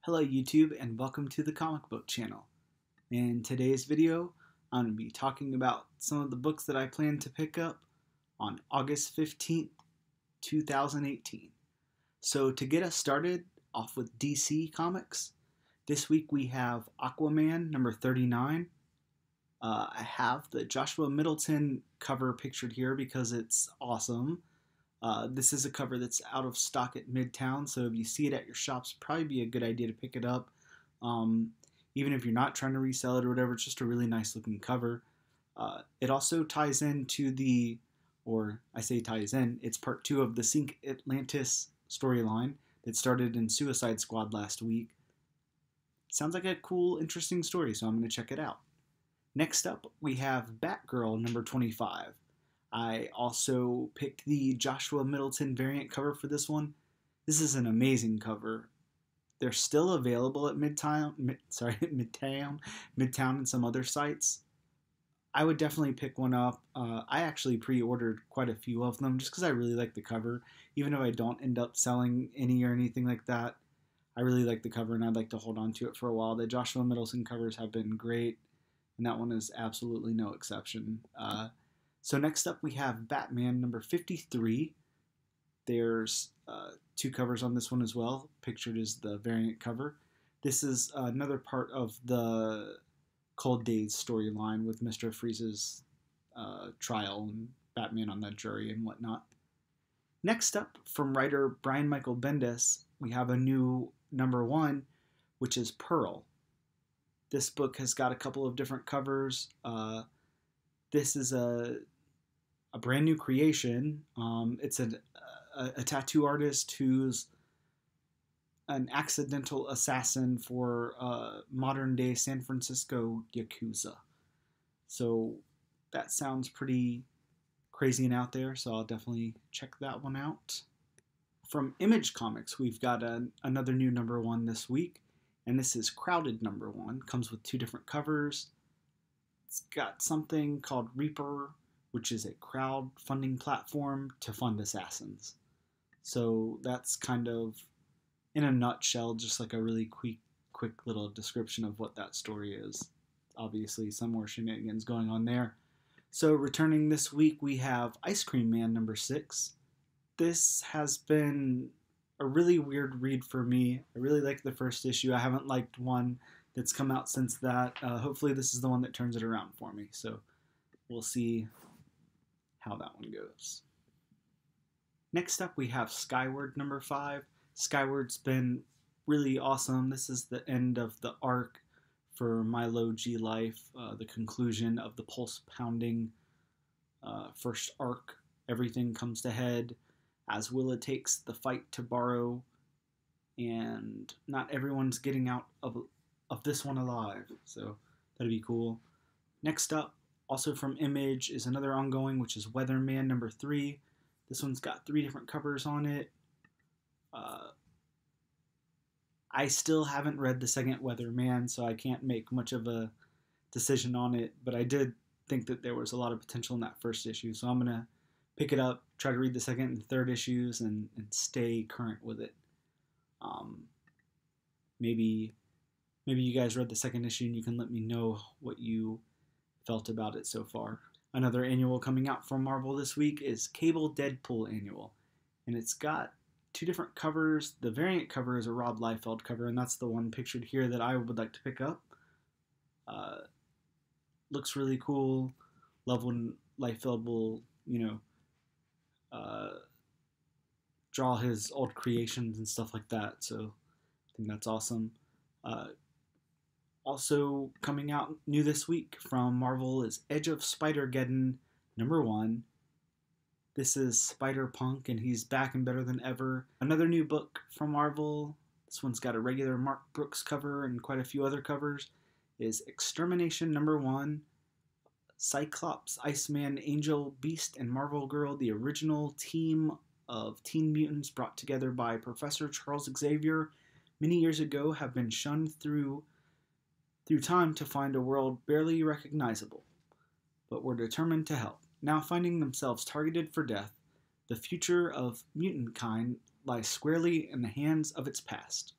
Hello YouTube and welcome to the comic book channel. In today's video, I'm going to be talking about some of the books that I plan to pick up on August 15th, 2018. So to get us started off with DC Comics, this week we have Aquaman number 39. I have the Joshua Middleton cover pictured here because it's awesome. This is a cover that's out of stock at Midtown, so if you see it at your shops, probably be a good idea to pick it up. Even if you're not trying to resell it or whatever, it's just a really nice looking cover. It also ties into the, or I say ties in, it's part 2 of the Sync Atlantis storyline that started in Suicide Squad last week. Sounds like a cool, interesting story, so I'm going to check it out. Next up, we have Batgirl number 25. I also picked the Joshua Middleton variant cover for this one. This is an amazing cover. They're still available at Midtown and some other sites. I would definitely pick one up. I actually pre-ordered quite a few of them just because I really like the cover. Even if I don't end up selling any or anything like that, I really like the cover and I'd like to hold on to it for a while. The Joshua Middleton covers have been great, and that one is absolutely no exception. So next up we have Batman number 53. There's 2 covers on this one as well. Pictured is the variant cover. This is another part of the Cold Days storyline with Mr. Freeze's trial and Batman on that jury and whatnot. Next up, from writer Brian Michael Bendis, we have a new number 1, which is Pearl. This book has got a couple of different covers. This is a brand new creation. It's a tattoo artist who's an accidental assassin for modern day San Francisco Yakuza. So that sounds pretty crazy and out there, so I'll definitely check that one out. From Image Comics, we've got another new number 1 this week, and this is Crowded number 1. Comes with 2 different covers. It's got something called Reaper, which is a crowdfunding platform to fund assassins. So that's kind of, in a nutshell, just like a really quick little description of what that story is. Obviously, some more shenanigans going on there. So returning this week, we have Ice Cream Man number 6. This has been a really weird read for me. I really liked the first issue. I haven't liked one that's come out since that. Hopefully this is the one that turns it around for me. So we'll see how that one goes. Next up we have Skyward number 5. Skyward's been really awesome. This is the end of the arc for Milo G. Life, the conclusion of the pulse pounding first arc. Everything comes to head as Willa takes the fight to Barrow, and not everyone's getting out of this one alive, so that'd be cool. Next up, also from Image, is another ongoing, which is Weatherman number 3. This one's got 3 different covers on it. I still haven't read the second Weatherman, so I can't make much of a decision on it, but I did think that there was a lot of potential in that first issue, so I'm going to pick it up, try to read the second and third issues, and stay current with it. Maybe you guys read the second issue and you can let me know what you felt about it so far. Another annual coming out from Marvel this week is Cable Deadpool Annual, and it's got 2 different covers. The variant cover is a Rob Liefeld cover, and that's the one pictured here that I would like to pick up. Looks really cool. Love when Liefeld will, draw his old creations and stuff like that, so I think that's awesome. Also coming out new this week from Marvel is Edge of Spider-Geddon number 1. This is Spider-Punk, and he's back and better than ever. Another new book from Marvel, this one's got a regular Mark Brooks cover and quite a few other covers, is Extermination number 1. Cyclops, Iceman, Angel, Beast, and Marvel Girl, the original team of Teen Mutants brought together by Professor Charles Xavier many years ago, have been shunned through time to find a world barely recognizable, but were determined to help. Now finding themselves targeted for death, the future of mutant kind lies squarely in the hands of its past.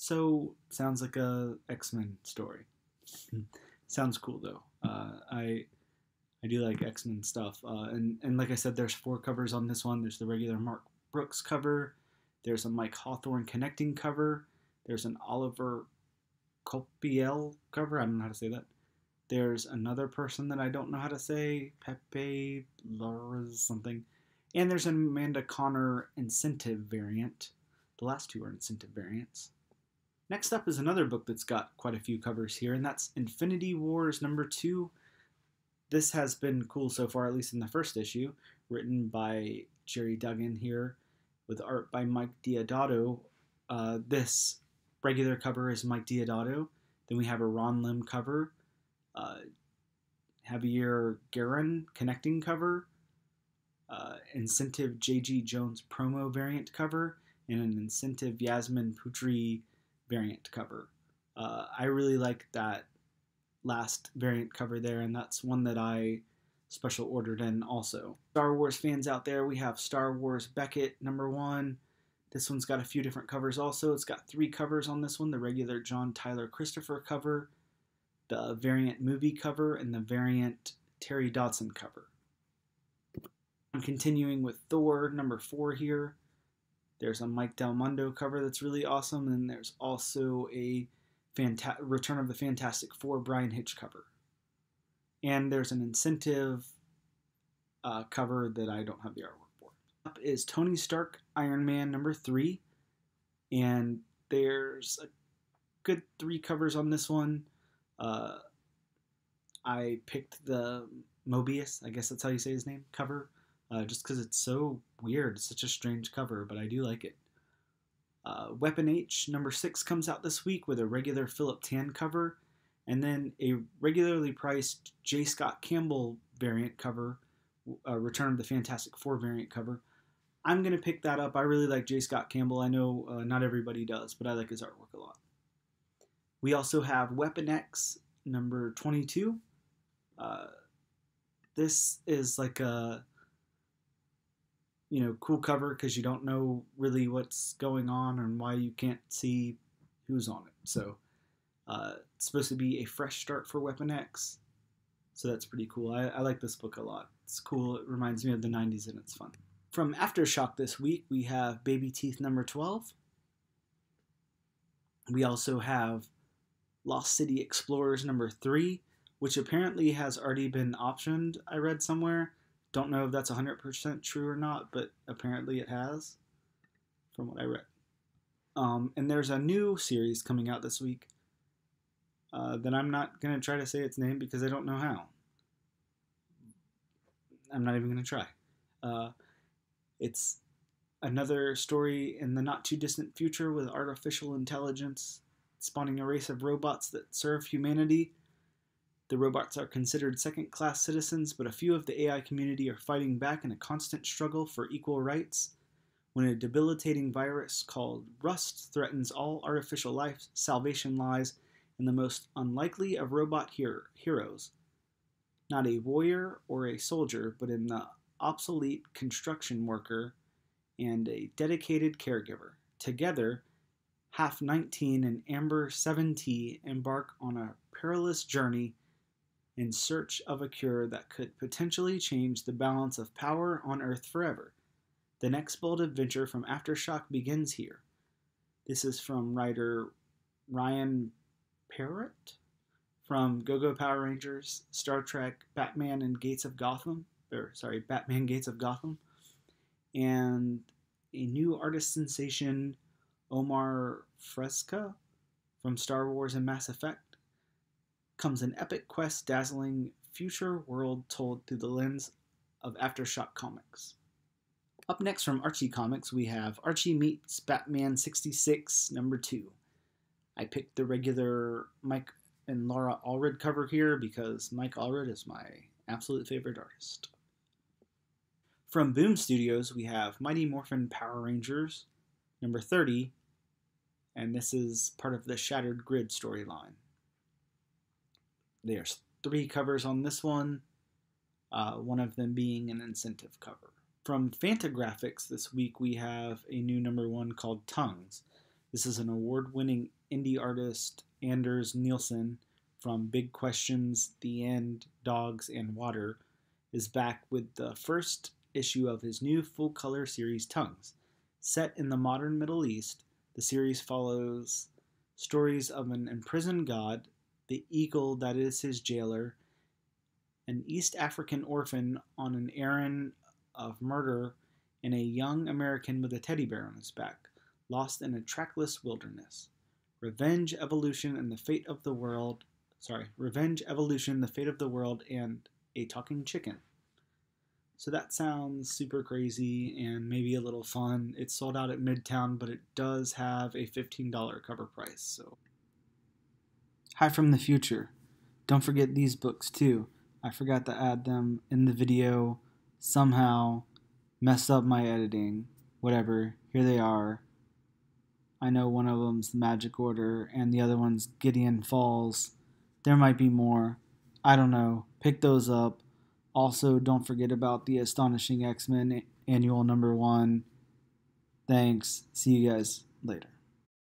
So, sounds like a X-Men story. Sounds cool though. I do like X-Men stuff. And like I said, there's 4 covers on this one. There's the regular Mark Brooks cover. There's a Mike Hawthorne connecting cover. There's an Oliver Copiel cover. I don't know how to say that. There's another person that I don't know how to say. Pepe Laura something. And there's an Amanda Connor incentive variant. The last 2 are incentive variants. Next up is another book that's got quite a few covers here, and that's Infinity Wars #2. This has been cool so far, at least in the first issue, written by Jerry Duggan here, with art by Mike Deodato. This regular cover is Mike Deodato. Then we have a Ron Lim cover, Javier Guerin connecting cover, incentive J.G. Jones promo variant cover, and an incentive Yasmin Putri variant cover. I really like that last variant cover there, and that's one that I special ordered in also. Star Wars fans out there, we have Star Wars Beckett #1. This one's got a few different covers also. It's got 3 covers on this one, the regular John Tyler Christopher cover, the variant movie cover, and the variant Terry Dodson cover. I'm continuing with Thor #4 here. There's a Mike Del Mundo cover that's really awesome, and there's also a Return of the Fantastic Four Brian Hitch cover. And there's an incentive cover that I don't have the artwork for. Up is Tony Stark Iron Man #3, and there's a good 3 covers on this one. I picked the Mobius, I guess that's how you say his name, cover, just because it's so weird. It's such a strange cover, but I do like it. Weapon H #6 comes out this week with a regular Philip Tan cover, and then a regularly priced J. Scott Campbell variant cover, Return of the Fantastic Four variant cover. I'm going to pick that up. I really like J. Scott Campbell. I know not everybody does, but I like his artwork a lot. We also have Weapon X #22. This is like a cool cover because you don't know really what's going on and why you can't see who's on it. So it's supposed to be a fresh start for Weapon X. So that's pretty cool. I like this book a lot. It's cool. It reminds me of the 90s and it's fun. From Aftershock this week, we have Baby Teeth #12. We also have Lost City Explorers #3, which apparently has already been optioned, I read somewhere. Don't know if that's 100% true or not, but apparently it has, from what I read. And there's a new series coming out this week that I'm not going to try to say its name because I don't know how. I'm not even going to try. It's another story in the not-too-distant future with artificial intelligence spawning a race of robots that serve humanity. The robots are considered second-class citizens, but a few of the AI community are fighting back in a constant struggle for equal rights. When a debilitating virus called Rust threatens all artificial life, salvation lies in the most unlikely of robot heroes. Not a warrior or a soldier, but in the obsolete construction worker and a dedicated caregiver. Together, Half 19 and Amber 7T embark on a perilous journey in search of a cure that could potentially change the balance of power on Earth forever. The next bold adventure from Aftershock begins here. This is from writer Ryan Parrott from Go-Go Power Rangers, Star Trek, Batman Gates of Gotham, and a new artist sensation, Omar Fresca from Star Wars and Mass Effect. Comes an epic quest dazzling future world told through the lens of Aftershock comics. Up next from Archie Comics, we have Archie Meets Batman 66 #2. I picked the regular Mike and Laura Allred cover here because Mike Allred is my absolute favorite artist. From Boom Studios, we have Mighty Morphin Power Rangers #30, and this is part of the Shattered Grid storyline. There's 3 covers on this one, one of them being an incentive cover. From Fantagraphics this week, we have a new #1 called Tongues. This is an award-winning indie artist, Anders Nielsen, from Big Questions, The End, Dogs, and Water, is back with the first issue of his new full-color series, Tongues. Set in the modern Middle East, the series follows stories of an imprisoned god, the eagle that is his jailer, an East African orphan on an errand of murder, and a young American with a teddy bear on his back, lost in a trackless wilderness. Revenge, evolution, and the fate of the world. Revenge, evolution, the fate of the world, and a talking chicken. So that sounds super crazy and maybe a little fun. It's sold out at Midtown, but it does have a $15 cover price. So, hi from the future. Don't forget these books too. I forgot to add them in the video. Somehow messed up my editing. Whatever. Here they are. I know one of them's Magic Order and the other one's Gideon Falls. There might be more. I don't know. Pick those up. Also, don't forget about the Astonishing X-Men Annual #1. Thanks. See you guys later.